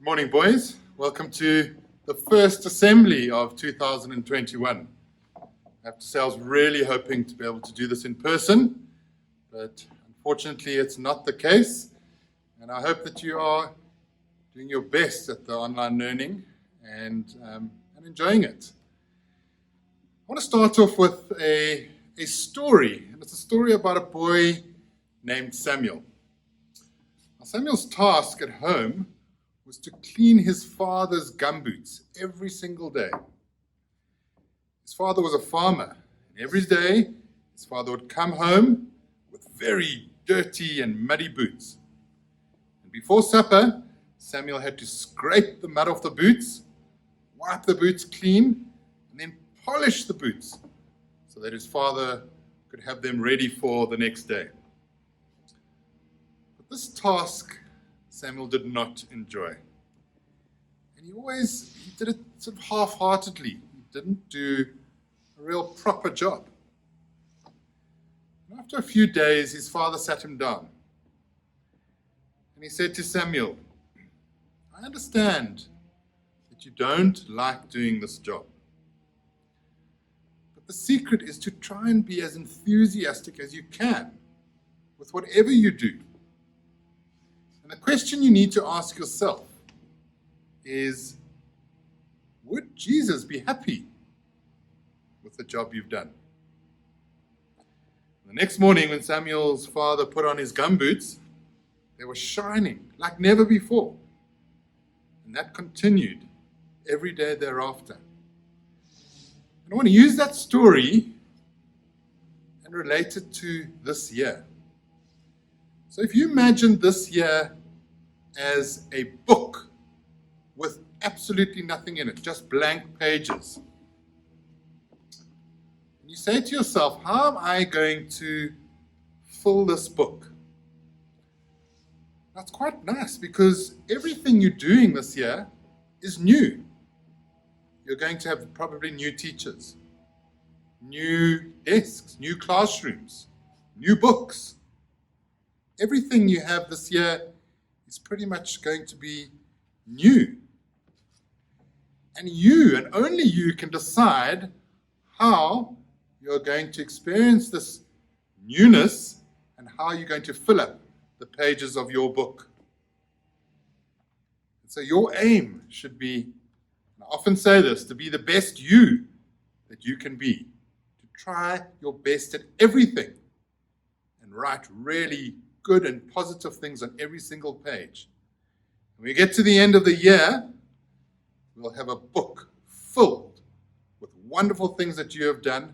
Good morning, boys. Welcome to the first assembly of 2021. I have to say I was really hoping to be able to do this in person, but unfortunately it's not the case. And I hope that you are doing your best at the online learning and enjoying it. I want to start off with a story, and it's a story about a boy named Samuel. Now, Samuel's task at home was to clean his father's gumboots every single day. His father was a farmer, and every day his father would come home with very dirty and muddy boots. And before supper, Samuel had to scrape the mud off the boots, wipe the boots clean, and then polish the boots so that his father could have them ready for the next day. But this task Samuel did not enjoy. And he did it sort of half-heartedly. He didn't do a real proper job. And after a few days, his father sat him down. And he said to Samuel, "I understand that you don't like doing this job. But the secret is to try and be as enthusiastic as you can with whatever you do. And the question you need to ask yourself is, would Jesus be happy with the job you've done?" The next morning, when Samuel's father put on his gumboots, they were shining like never before. And that continued every day thereafter. And I want to use that story and relate it to this year. So if you imagine this year as a book with absolutely nothing in it, just blank pages, and you say to yourself, how am I going to fill this book? That's quite nice because everything you're doing this year is new. You're going to have probably new teachers, new desks, new classrooms, new books. Everything you have this year is pretty much going to be new. And you, and only you, can decide how you're going to experience this newness and how you're going to fill up the pages of your book. And so your aim should be, and I often say this, to be the best you that you can be, to try your best at everything and write really good and positive things on every single page. When we get to the end of the year, we'll have a book filled with wonderful things that you have done,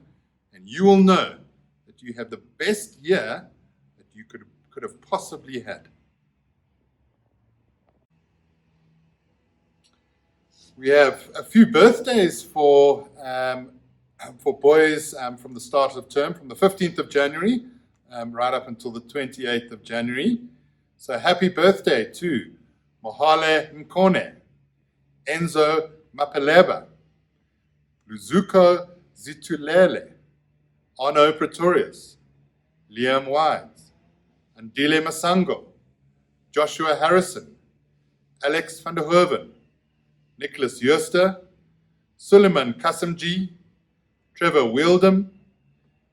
and you will know that you have the best year that you could have possibly had. We have a few birthdays for boys from the start of term, from the 15th of January right up until the 28th of January. So happy birthday to Mohale Nkone, Enzo Mapeleba, Luzuko Zitulele, Arno Pretorius, Liam Wise, Andile Masango, Joshua Harrison, Alex van der Hoeven, Nicholas Jooster, Suleiman Kasimji, Trevor Wieldum,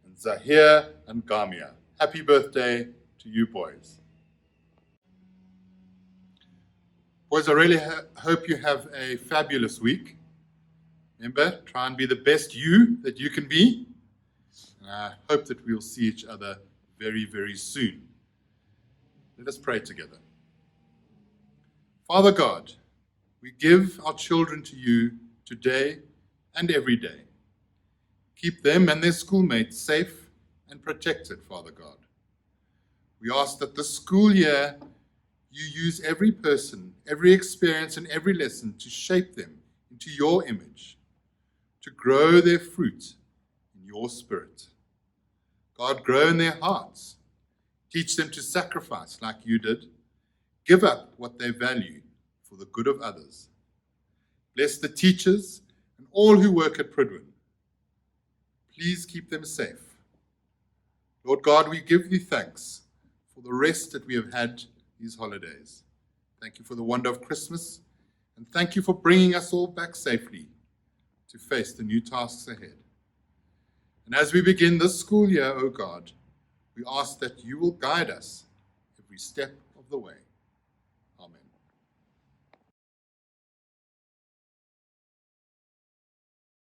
and Zahir and Gamia. Happy birthday to you boys. Boys, I really hope you have a fabulous week. Remember, try and be the best you that you can be. And I hope that we'll see each other very, very soon. Let us pray together. Father God, we give our children to you today and every day. Keep them and their schoolmates safe and protected, Father God. We ask that this school year you use every person, every experience, and every lesson to shape them into your image, to grow their fruit in your spirit. God, grow in their hearts. Teach them to sacrifice like you did. Give up what they value for the good of others. Bless the teachers and all who work at Pridwin. Please keep them safe. Lord God, we give you thanks for the rest that we have had these holidays. Thank you for the wonder of Christmas. And thank you for bringing us all back safely to face the new tasks ahead. And as we begin this school year, O God, we ask that you will guide us every step of the way.